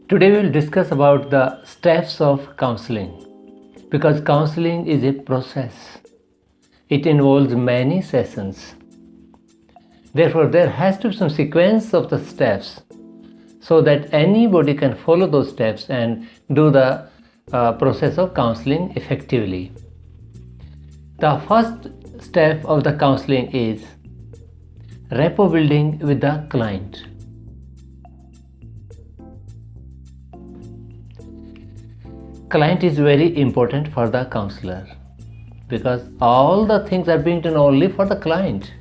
Today we will discuss about the steps of counseling, because counseling is a process. It involves many sessions. Therefore, there has to be some sequence of the steps so that anybody can follow those steps and do the process of counseling effectively. The first step of the counseling is rapport building with the client. Client is very important for the counselor because all the things are being done only for the client.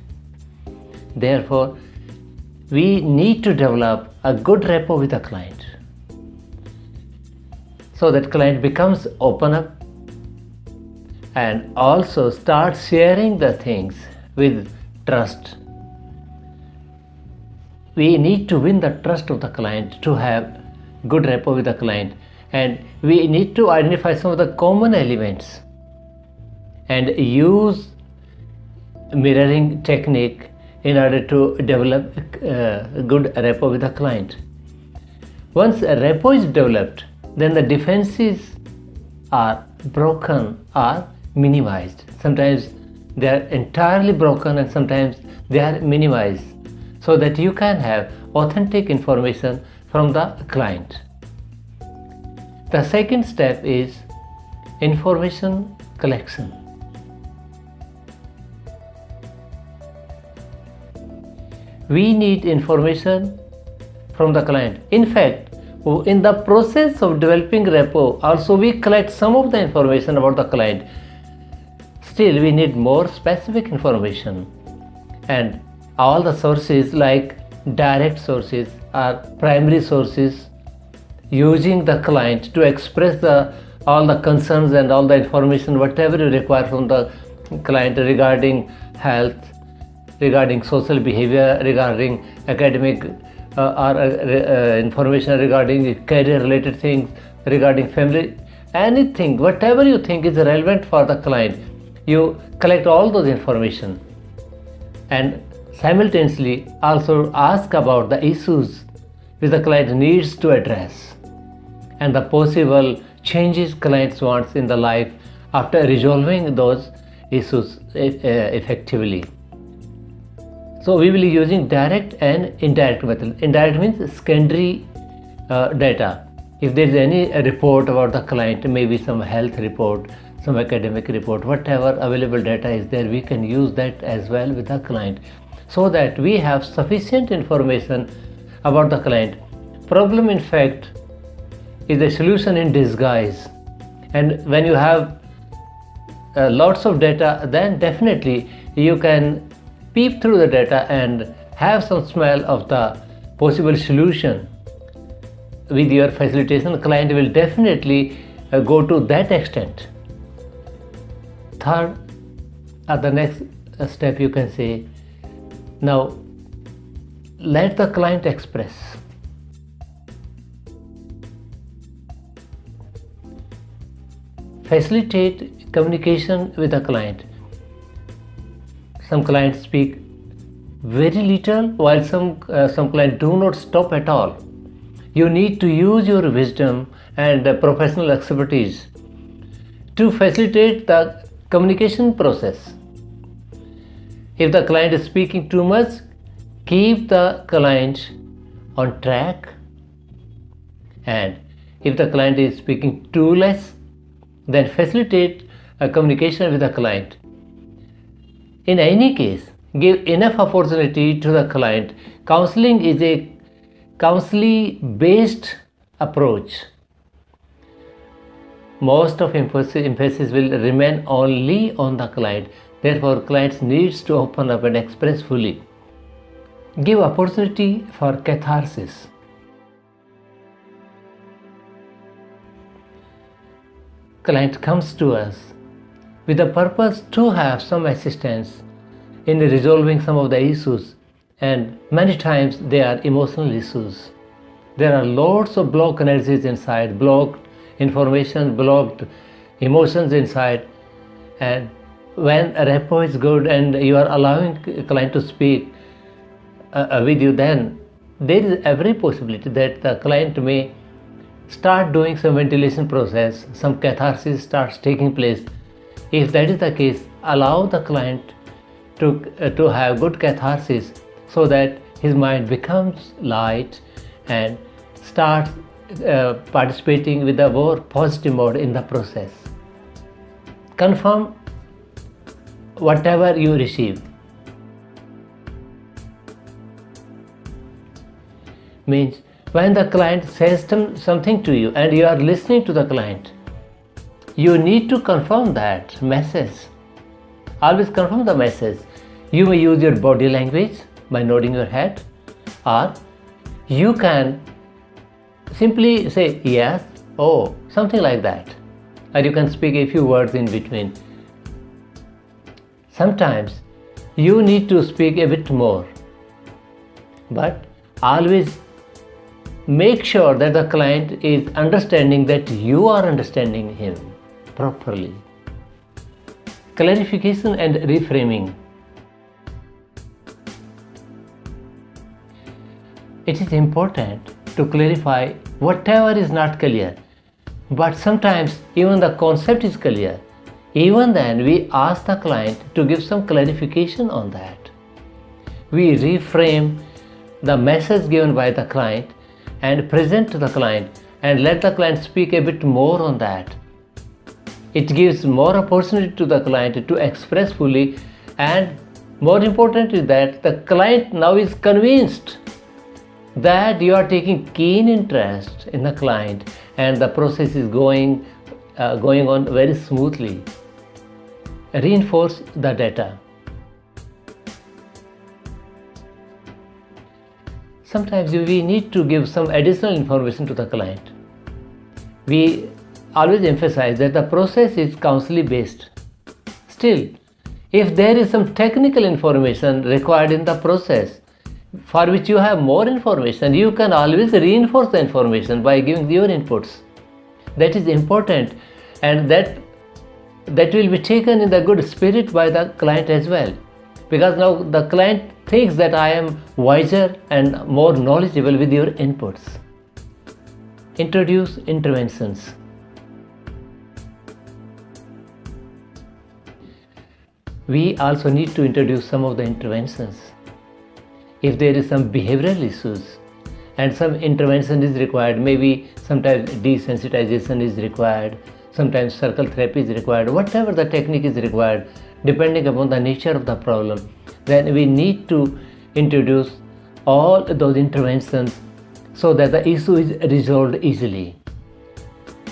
Therefore, we need to develop a good rapport with the client so that client becomes open up and also start sharing the things with trust. We need to win the trust of the client to have good rapport with the client, and we need to identify some of the common elements and use mirroring technique in order to develop good rapport with the client. Once a rapport is developed, then the defenses are broken or minimized. Sometimes they are entirely broken and sometimes they are minimized so that you can have authentic information from the client. The second step is information collection. We need information from the client. In fact, in the process of developing rapport, also we collect some of the information about the client. Still, we need more specific information, and all the sources like direct sources or primary sources using the client to express all the concerns and all the information whatever you require from the client regarding health, regarding social behavior, regarding academic information, regarding career related things, regarding family, anything, whatever you think is relevant for the client, you collect all those information and simultaneously also ask about the issues which the client needs to address and the possible changes clients wants in the life after resolving those issues effectively. So we will be using direct and indirect method. Indirect means secondary data. If there is any report about the client, maybe some health report, some academic report, whatever available data is there, we can use that as well with the client so that we have sufficient information about the client. Problem in fact is a solution in disguise, and when you have lots of data, then definitely you can peep through the data and have some smell of the possible solution. With your facilitation, the client will definitely go to that extent. Third, at the next step, you can say, now let the client express. Facilitate communication with the client. Some clients speak very little, while some clients do not stop at all. You need to use your wisdom and professional expertise to facilitate the communication process. If the client is speaking too much, keep the client on track, and if the client is speaking too less, then facilitate a communication with the client. In any case, give enough opportunity to the client. Counseling is a counseling based approach. Most of emphasis will remain only on the client. Therefore, clients needs to open up and express fully. Give opportunity for catharsis. Client comes to us with the purpose to have some assistance in resolving some of the issues, and many times they are emotional issues. There are lots of blocked energies inside, blocked information, blocked emotions inside, and when a rapport is good and you are allowing a client to speak with you, then there is every possibility that the client may start doing some ventilation process, some catharsis starts taking place. If that is the case, allow the client to have good catharsis so that his mind becomes light and starts participating with a more positive mode in the process. Confirm whatever you receive. Means when the client says something to you and you are listening to the client, you need to confirm that message. Always confirm the message. You may use your body language by nodding your head, or you can simply say yes, oh, something like that, or you can speak a few words in between. Sometimes you need to speak a bit more, but always make sure that the client is understanding that you are understanding him properly. Clarification and reframing. It is important to clarify whatever is not clear, but sometimes even the concept is clear. Even then, we ask the client to give some clarification on that. We reframe the message given by the client and present to the client and let the client speak a bit more on that. It gives more opportunity to the client to express fully, and more important is that the client now is convinced that you are taking keen interest in the client and the process is going on very smoothly. Reinforce the data. Sometimes we need to give some additional information to the client. We always emphasize that the process is counseling based. Still, if there is some technical information required in the process for which you have more information, you can always reinforce the information by giving your inputs. That is important, and that will be taken in the good spirit by the client as well, because now the client thinks that I am wiser and more knowledgeable with your inputs. Introduce interventions. We also need to introduce some of the interventions. If there is some behavioral issues and some intervention is required, maybe sometimes desensitization is required, sometimes circle therapy is required, whatever the technique is required, depending upon the nature of the problem, then we need to introduce all those interventions so that the issue is resolved easily.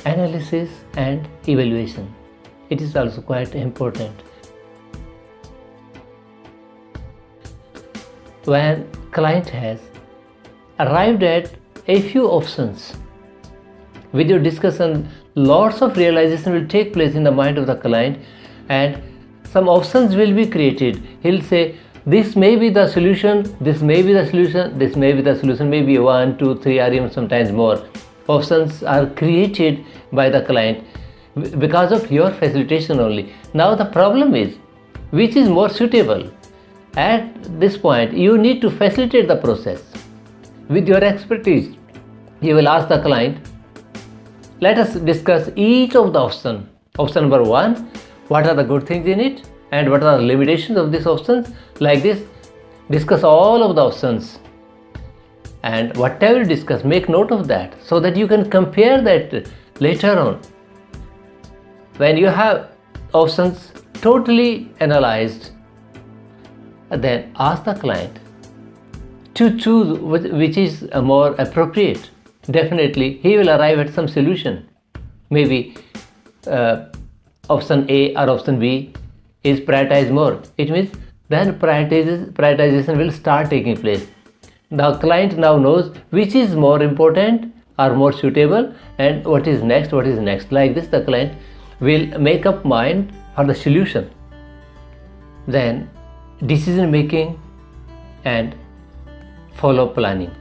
Analysis and evaluation. It is also quite important. When client has arrived at a few options, with your discussion, lots of realization will take place in the mind of the client and some options will be created. He'll say, this may be the solution, this may be the solution, this may be the solution, maybe 1, 2, 3 or even sometimes more. Options are created by the client because of your facilitation only. Now the problem is, which is more suitable? At this point, you need to facilitate the process. With your expertise, you will ask the client, let us discuss each of the options. Option number 1, what are the good things in it and what are the limitations of these options? Like this, discuss all of the options. And whatever you discuss, make note of that so that you can compare that later on. When you have options totally analyzed, then ask the client to choose which is more appropriate. Definitely, he will arrive at some solution. Maybe option A or option B is prioritized more. It means then prioritization will start taking place. The client now knows which is more important or more suitable and what is next. Like this, the client will make up mind for the solution. Then decision making and follow planning.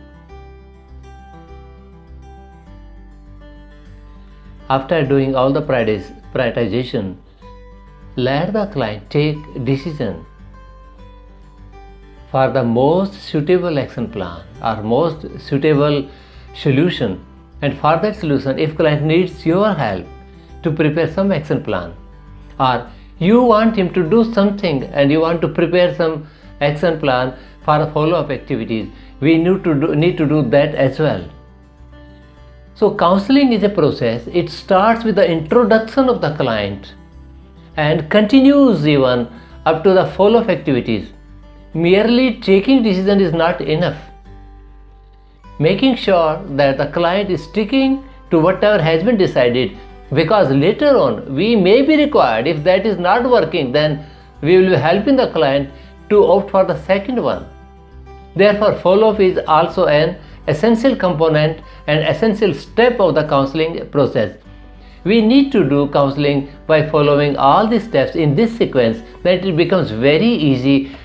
After doing all the prioritization, let the client take decision for the most suitable action plan or most suitable solution And for that solution, if client needs your help to prepare some action plan, or you want him to do something and you want to prepare some action plan for follow-up activities, we need to do that as well. So counseling is a process. It starts with the introduction of the client and continues even up to the follow-up activities. Merely taking decision is not enough. Making sure that the client is sticking to whatever has been decided, because later on we may be required, if that is not working, then we will be helping the client to opt for the second one. Therefore, follow-up is also an essential component and essential step of the counseling process. We need to do counseling by following all the steps in this sequence, that it becomes very easy